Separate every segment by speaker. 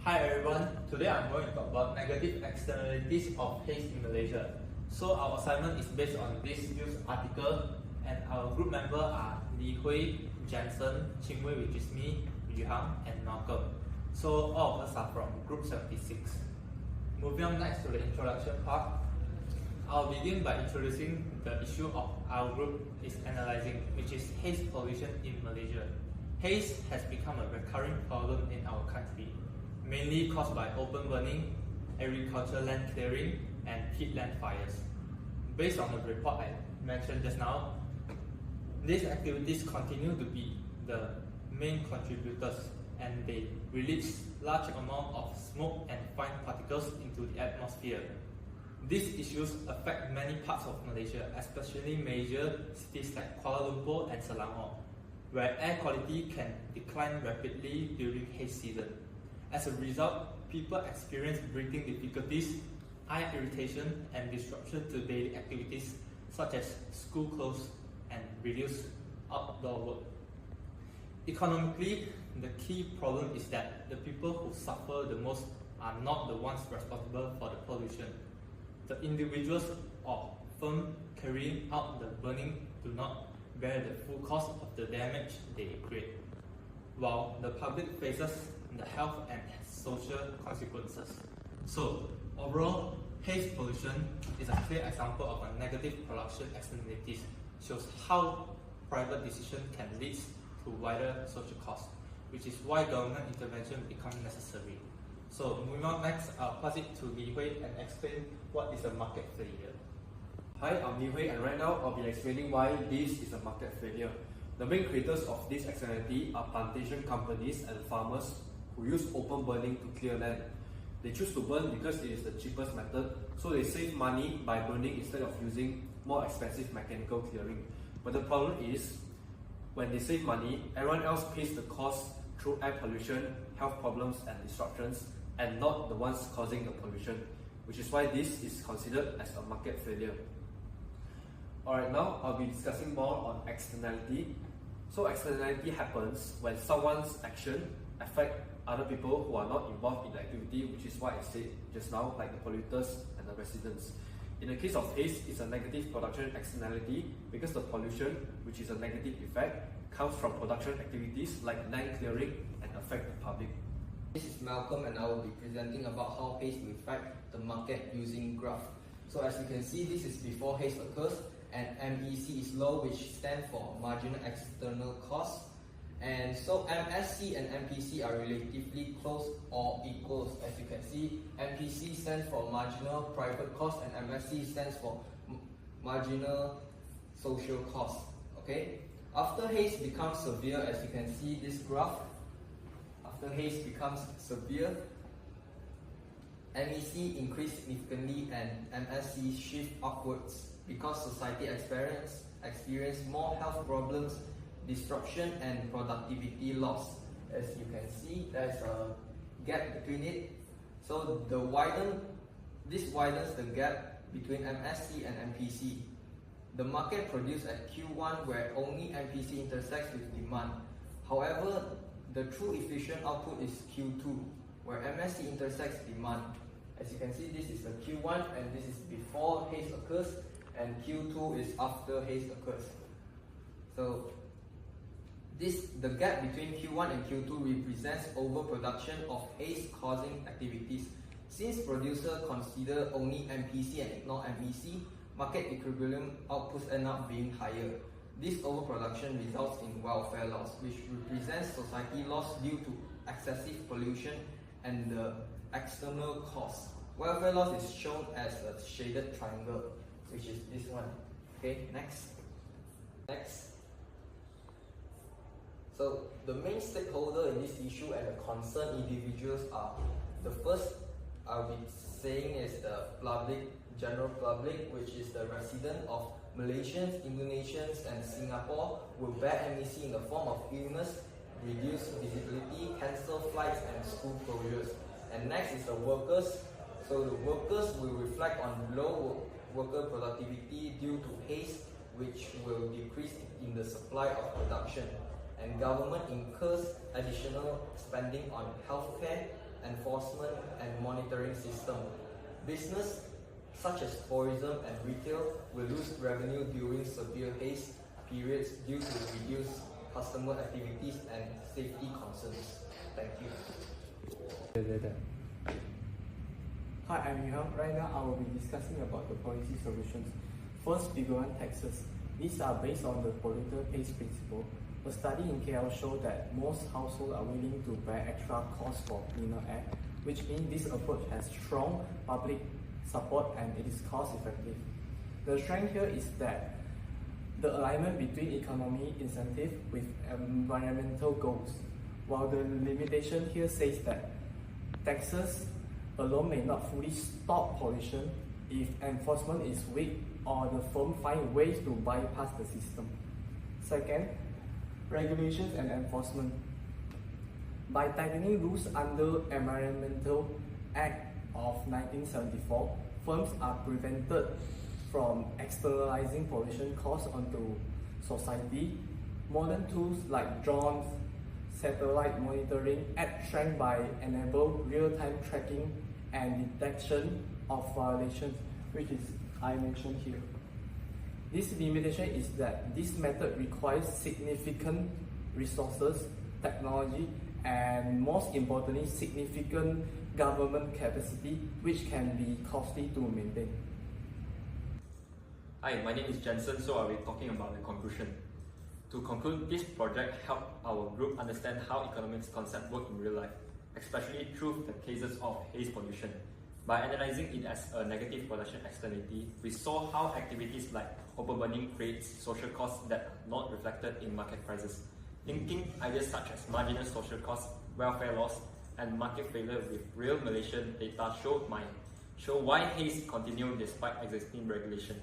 Speaker 1: Hi everyone, today I'm going to talk about negative externalities of haze in Malaysia. So our assignment is based on this news article, and our group members are Lui Jenson, Ching Wei, which is me, Yu Hang, and Malcolm. So all of us are from group 76. Moving on next to the introduction part, I'll begin by introducing the issue of our group is analyzing, which is haze pollution in Malaysia. Haze has become a recurring problem in our country, mainly caused by open burning, agricultural land clearing, and peatland fires. Based on the report I mentioned just now, these activities continue to be the main contributors, and they release large amount of smoke and fine particles into the atmosphere. These issues affect many parts of Malaysia, especially major cities like Kuala Lumpur and Selangor, where air quality can decline rapidly during haze season. As a result, people experience breathing difficulties, eye irritation, and disruption to daily activities such as school closed and reduced outdoor work. Economically, the key problem is that the people who suffer the most are not the ones responsible for the pollution. The individuals or firms carrying out the burning do not bear the full cost of the damage they create, while the public faces the health and social consequences. So, overall, haze pollution is a clear example of a negative production externalities, shows how private decision can lead to wider social costs, which is why government intervention becomes necessary. So, moving on next, I'll pass it to Li Hui and explain what is a market failure.
Speaker 2: Hi, I'm Li Hui, and right now I'll be explaining why this is a market failure. The main creators of this externality are plantation companies and farmers who use open burning to clear land. They choose to burn because it is the cheapest method, so they save money by burning instead of using more expensive mechanical clearing. But the problem is, when they save money, everyone else pays the cost through air pollution, health problems and disruptions, and not the ones causing the pollution, which is why this is considered as a market failure. Alright, now I'll be discussing more on externality. So externality happens when someone's action affects other people who are not involved in the activity, which is what I said just now, like the polluters and the residents. In the case of haze, it's a negative production externality because the pollution, which is a negative effect, comes from production activities like land clearing and affect the public.
Speaker 3: This is Malcolm, and I will be presenting about how haze will affect the market using graph. So as you can see, this is before haze occurs, and MEC is low, which stands for marginal external cost. And so MSC and MPC are relatively close or equals. As you can see, MPC stands for marginal private cost and MSC stands for marginal social cost. Okay. After haze becomes severe, as you can see this graph, after haze becomes severe, MEC increase significantly and MSC shift upwards because society experience more health problems, disruption and productivity loss. As you can see, there's a gap between it. So this widens the gap between MSC and MPC. The market produced at Q1 where only MPC intersects with demand. However, the true efficient output is Q2 where MSC intersects demand. As you can see, this is the Q1 and this is before haze occurs, and Q2 is after haze occurs. So the gap between Q1 and Q2 represents overproduction of haze-causing activities. Since producers consider only MPC and ignore MEC, market equilibrium outputs end up being higher. This overproduction results in welfare loss, which represents society loss due to excessive pollution and the external cost. Welfare loss is shown as a shaded triangle, which is this one. Okay, next. So the main stakeholder in this issue and the concerned individuals are, the first I'll be saying is the public, general public, which is the resident of Malaysians, Indonesians and Singapore will bear MEC in the form of illness, reduced visibility, cancelled flights and school closures. And next is the workers. So the workers will reflect on low worker productivity due to haze, which will decrease in the supply of production. And government incurs additional spending on healthcare enforcement and monitoring system. Business such as tourism and retail will lose revenue during severe haze periods due to reduced customer activities and safety concerns. Thank you.
Speaker 4: Hi, I'm Yu Hang. Right now, I will be discussing about the policy solutions. First, bigger one, taxes. These are based on the polluter pays principle. A study in KL showed that most households are willing to bear extra costs for cleaner air, which means this approach has strong public support and it is cost effective. The strength here is that the alignment between economy incentive with environmental goals, while the limitation here says that taxes alone may not fully stop pollution if enforcement is weak or the firm find ways to bypass the system. Second, regulations and enforcement. By tightening rules under Environmental Act of 1974, firms are prevented from externalizing pollution costs onto society. Modern tools like drones, satellite monitoring add strength by enable real-time tracking and detection of violations, which is I mentioned here. This limitation is that this method requires significant resources, technology, and most importantly, significant government capacity, which can be costly to maintain.
Speaker 5: Hi, my name is Jenson, so I'll be talking about the conclusion. To conclude, this project helped our group understand how economics concepts work in real life, especially through the cases of haze pollution. By analyzing it as a negative production externality, we saw how activities like overburning creates social costs that are not reflected in market prices. Linking ideas such as marginal social costs, welfare loss, and market failure with real Malaysian data show why haze continue despite existing regulation.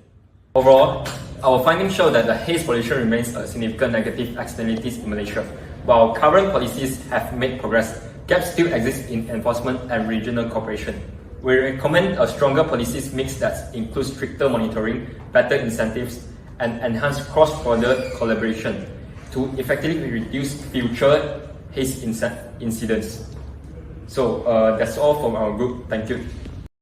Speaker 5: Overall, our findings show that the haze pollution remains a significant negative externalities in Malaysia. While current policies have made progress, gaps still exist in enforcement and regional cooperation. We recommend a stronger policies mix that includes stricter monitoring, better incentives, and enhanced cross-border collaboration to effectively reduce future haze incidents. So that's all from our group. Thank you.